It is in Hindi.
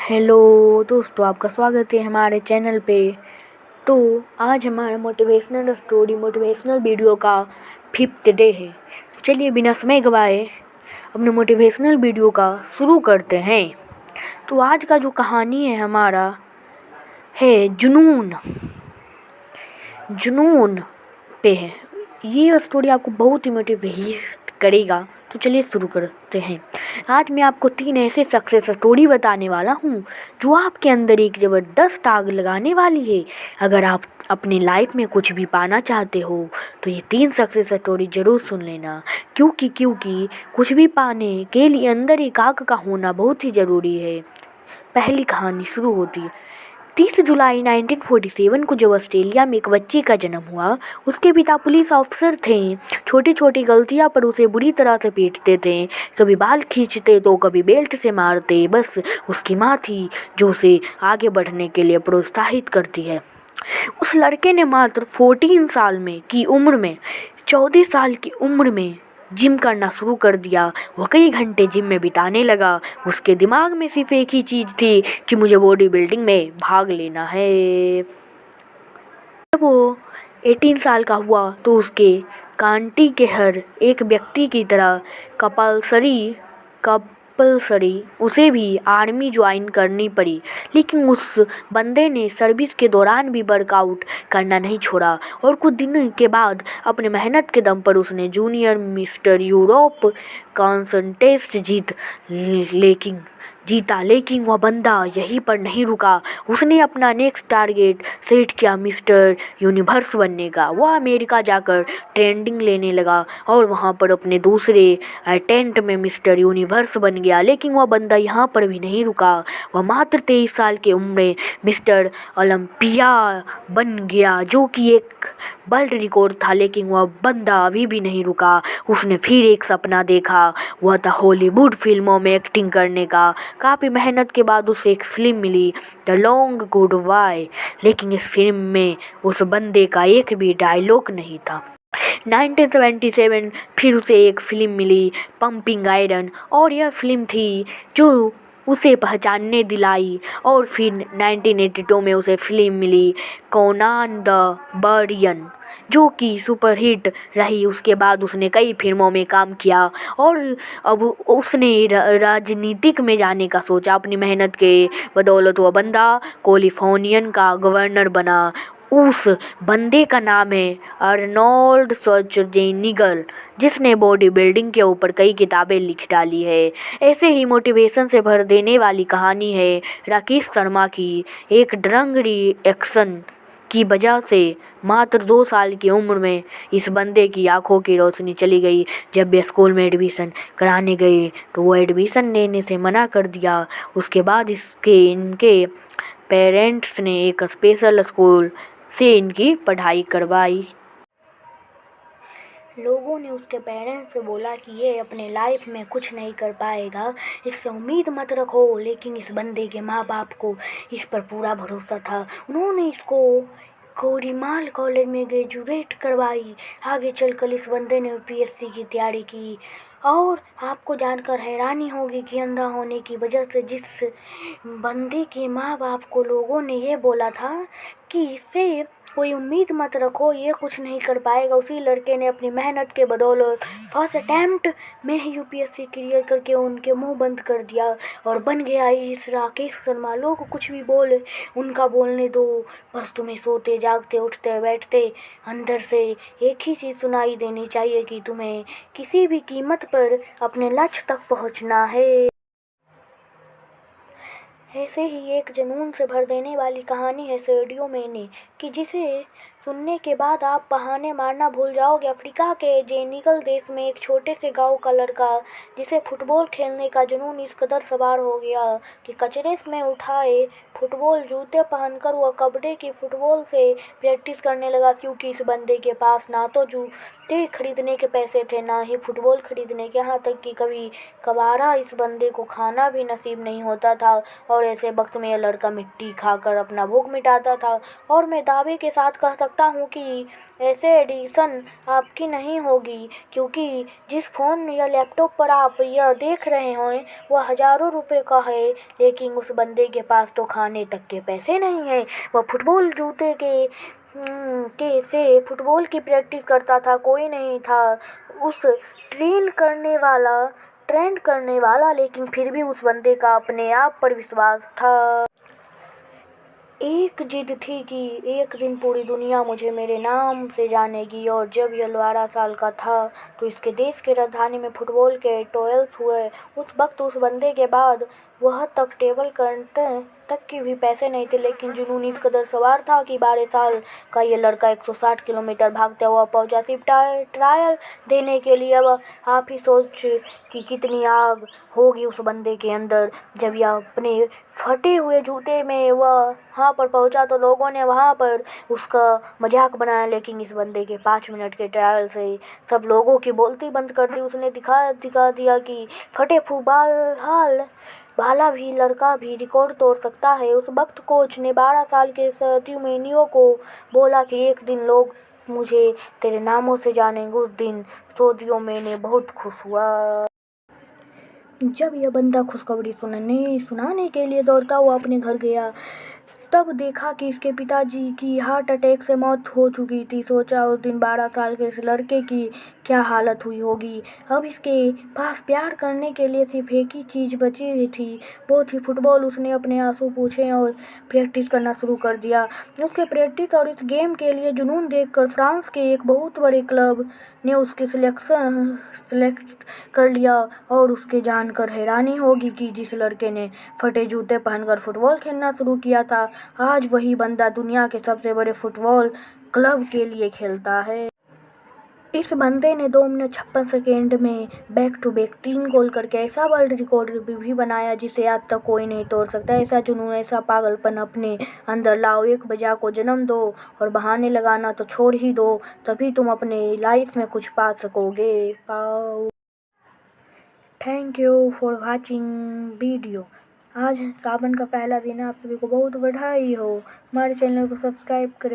हेलो दोस्तों, आपका स्वागत है हमारे चैनल पे। तो आज हमारा मोटिवेशनल वीडियो का 5th डे है। तो चलिए बिना समय गवाए अपने मोटिवेशनल वीडियो का शुरू करते हैं। तो आज का जो कहानी है हमारा है जुनून पे है। ये स्टोरी आपको बहुत ही मोटिवेट करेगा। तो चलिए शुरू करते हैं। आज मैं आपको 3 ऐसे सक्सेस स्टोरी बताने वाला हूँ जो आपके अंदर एक ज़बरदस्त आग लगाने वाली है। अगर आप अपनी लाइफ में कुछ भी पाना चाहते हो तो ये 3 सक्सेस स्टोरी ज़रूर सुन लेना, क्योंकि कुछ भी पाने के लिए अंदर एक आग का होना बहुत ही ज़रूरी है। पहली कहानी शुरू होती है। 30 जुलाई 1947 को जब ऑस्ट्रेलिया में एक बच्चे का जन्म हुआ। उसके पिता पुलिस ऑफिसर थे। छोटी छोटी गलतियां पर उसे बुरी तरह से पीटते थे। कभी बाल खींचते तो कभी बेल्ट से मारते। बस उसकी माँ थी जो उसे आगे बढ़ने के लिए प्रोत्साहित करती है। उस लड़के ने मात्र 14 साल की उम्र में 14 साल की उम्र में जिम करना शुरू कर दिया। वह कई घंटे जिम में बिताने लगा। उसके दिमाग में सिर्फ एक ही चीज़ थी कि मुझे बॉडी बिल्डिंग में भाग लेना है। जब वो 18 साल का हुआ तो उसके कांटी के हर एक व्यक्ति की तरह कंपल्सरी उसे भी आर्मी ज्वाइन करनी पड़ी। लेकिन उस बंदे ने सर्विस के दौरान भी वर्कआउट करना नहीं छोड़ा और कुछ दिन के बाद अपने मेहनत के दम पर उसने जूनियर मिस्टर यूरोप कॉन्टेस्ट लेकिन वह बंदा यहीं पर नहीं रुका। उसने अपना नेक्स्ट टारगेट सेट किया मिस्टर यूनिवर्स बनने का। वह अमेरिका जाकर ट्रेनिंग लेने लगा और वहाँ पर अपने दूसरे अटेम्प्ट में मिस्टर यूनिवर्स बन गया। लेकिन वह बंदा यहाँ पर भी नहीं रुका। वह मात्र 23 साल की उम्र में मिस्टर ओलंपिया बन गया, जो कि एक वर्ल्ड रिकॉर्ड था। लेकिन वह बंदा अभी भी नहीं रुका। उसने फिर एक सपना देखा, वह था हॉलीवुड फिल्मों में एक्टिंग करने का। काफ़ी मेहनत के बाद उसे एक फिल्म मिली, द लॉन्ग गुड बाय। लेकिन इस फिल्म में उस बंदे का एक भी डायलॉग नहीं था। 1977 फिर उसे एक फिल्म मिली, पंपिंग आयरन, और यह फिल्म थी जो उसे पहचानने दिलाई। और फिर 1982 में उसे फिल्म मिली कोनान द बर्बरियन, जो कि सुपरहिट रही। उसके बाद उसने कई फिल्मों में काम किया और अब उसने राजनीतिक में जाने का सोचा। अपनी मेहनत के बदौलत वह बंदा कैलिफोर्नियन का गवर्नर बना। उस बंदे का नाम है अर्नोल्ड श्वार्ज़नेगर, जिसने बॉडी बिल्डिंग के ऊपर कई किताबें लिख डाली है। ऐसे ही मोटिवेशन से भर देने वाली कहानी है राकेश शर्मा की। एक ड्रग रिएक्शन की वजह से मात्र 2 साल की उम्र में इस बंदे की आंखों की रोशनी चली गई। जब वे स्कूल में एडमिशन कराने गए तो वो एडमिशन लेने से मना कर दिया। उसके बाद इनके पेरेंट्स ने एक स्पेशल स्कूल से इनकी पढ़ाई करवाई। लोगों ने उसके पेरेंट्स से बोला कि ये अपने लाइफ में कुछ नहीं कर पाएगा, इससे उम्मीद मत रखो। लेकिन इस बंदे के माँ बाप को इस पर पूरा भरोसा था। उन्होंने इसको कोरिमाल कॉलेज में ग्रेजुएट करवाई। आगे चलकर इस बंदे ने यूपीएससी की तैयारी की। और आपको जानकर हैरानी होगी कि अंधा होने की वजह से जिस बंदे के माँ बाप को लोगों ने ये बोला था कि इससे कोई उम्मीद मत रखो, ये कुछ नहीं कर पाएगा, उसी लड़के ने अपनी मेहनत के बदौलत फर्स्ट अटैम्प्ट में ही यूपीएससी क्लियर करके उनके मुंह बंद कर दिया और बन गया इस राकेश शर्मा। लोग कुछ भी बोले, उनका बोलने दो। बस तुम्हें सोते जागते उठते बैठते अंदर से एक ही चीज़ सुनाई देनी चाहिए कि तुम्हें किसी भी कीमत पर अपने लक्ष्य तक पहुंचना है। ऐसे ही एक जुनून से भर देने वाली कहानी है सेडियो मैने की, जिसे सुनने के बाद आप बहाने मारना भूल जाओगे। अफ्रीका के जेनिगल देश में एक छोटे से गांव का लड़का, जिसे फुटबॉल खेलने का जुनून इस कदर सवार हो गया कि कचरे में उठाए फुटबॉल जूते पहनकर वह कबड्डी की फुटबॉल से प्रैक्टिस करने लगा। क्योंकि इस बंदे के पास ना तो जूते खरीदने के पैसे थे, ना ही फुटबॉल खरीदने के। यहाँ तक कि कभी कभारा इस बंदे को खाना भी नसीब नहीं होता था। और ऐसे वक्त में यह लड़का मिट्टी खाकर अपना भूख मिटाता था। और मैं दावे के साथ कह सकता सकता हूँ कि ऐसे एडिशन आपकी नहीं होगी, क्योंकि जिस फ़ोन या लैपटॉप पर आप यह देख रहे हैं वह हज़ारों रुपए का है, लेकिन उस बंदे के पास तो खाने तक के पैसे नहीं हैं। वह फुटबॉल जूते के से फुटबॉल की प्रैक्टिस करता था, कोई नहीं था उस ट्रेंड करने वाला, लेकिन फिर भी उस बंदे का अपने आप पर विश्वास था। एक जिद थी कि एक दिन पूरी दुनिया मुझे मेरे नाम से जानेगी, और जब यह 12 साल का था तो इसके देश की राजधानी में फुटबॉल के ट्रायल्स हुए। उस वक्त उस बंदे के बाद वह तक टेबल करने तक के भी पैसे नहीं थे, लेकिन जुनून इस कदर सवार था कि 12 साल का ये लड़का 160 किलोमीटर भागता हुआ पहुंचा सिर्फ ट्रायल देने के लिए। अब आप ही सोच कि कितनी आग होगी उस बंदे के अंदर। जब यह अपने फटे हुए जूते में वह वहाँ पर पहुंचा तो लोगों ने वहाँ पर उसका मजाक बनाया, लेकिन इस बंदे के 5 मिनट के ट्रायल से सब लोगों की बोलती बंद कर दी। उसने दिखा दिया कि फटे फुटबॉल वाला भी लड़का भी रिकॉर्ड तोड़ सकता है। उस वक्त कोच ने 12 साल के सैडियो को बोला कि एक दिन लोग मुझे तेरे नामों से जानेंगे। उस दिन सैडियो मैने बहुत खुश हुआ। जब यह बंदा खुशखबरी सुनाने के लिए दौड़ता हुआ अपने घर गया, तब देखा कि इसके पिताजी की हार्ट अटैक से मौत हो चुकी थी। सोचा उस दिन 12 साल के इस लड़के की क्या हालत हुई होगी। अब इसके पास प्यार करने के लिए सिर्फ एक ही चीज़ बची थी, वो थी फुटबॉल। उसने अपने आंसू पूछे और प्रैक्टिस करना शुरू कर दिया। उसके प्रैक्टिस और इस गेम के लिए जुनून देखकर फ्रांस के एक बहुत बड़े क्लब ने उसके सिलेक्ट कर लिया, और उसके जानकर हैरानी होगी कि जिस लड़के ने फटे जूते पहनकर फुटबॉल खेलना शुरू किया था, आज वही बंदा दुनिया के सबसे बड़े फुटबॉल क्लब के लिए खेलता है। इस बंदे ने 2 मिनट 56 सेकेंड में बैक टू बैक 3 गोल करके ऐसा वर्ल्ड रिकॉर्ड भी बनाया जिसे आज तक कोई नहीं तोड़ सकता। ऐसा जुनून, ऐसा पागलपन अपने अंदर लाओ, एक वजह को जन्म दो, और बहाने लगाना तो छोड़ ही दो, तभी तुम अपने लाइफ में कुछ पा सकोगे। Thank you for watching video. आज सावन का पहला दिन है, आप सभी को बहुत बधाई हो। हमारे चैनल को सब्सक्राइब करें।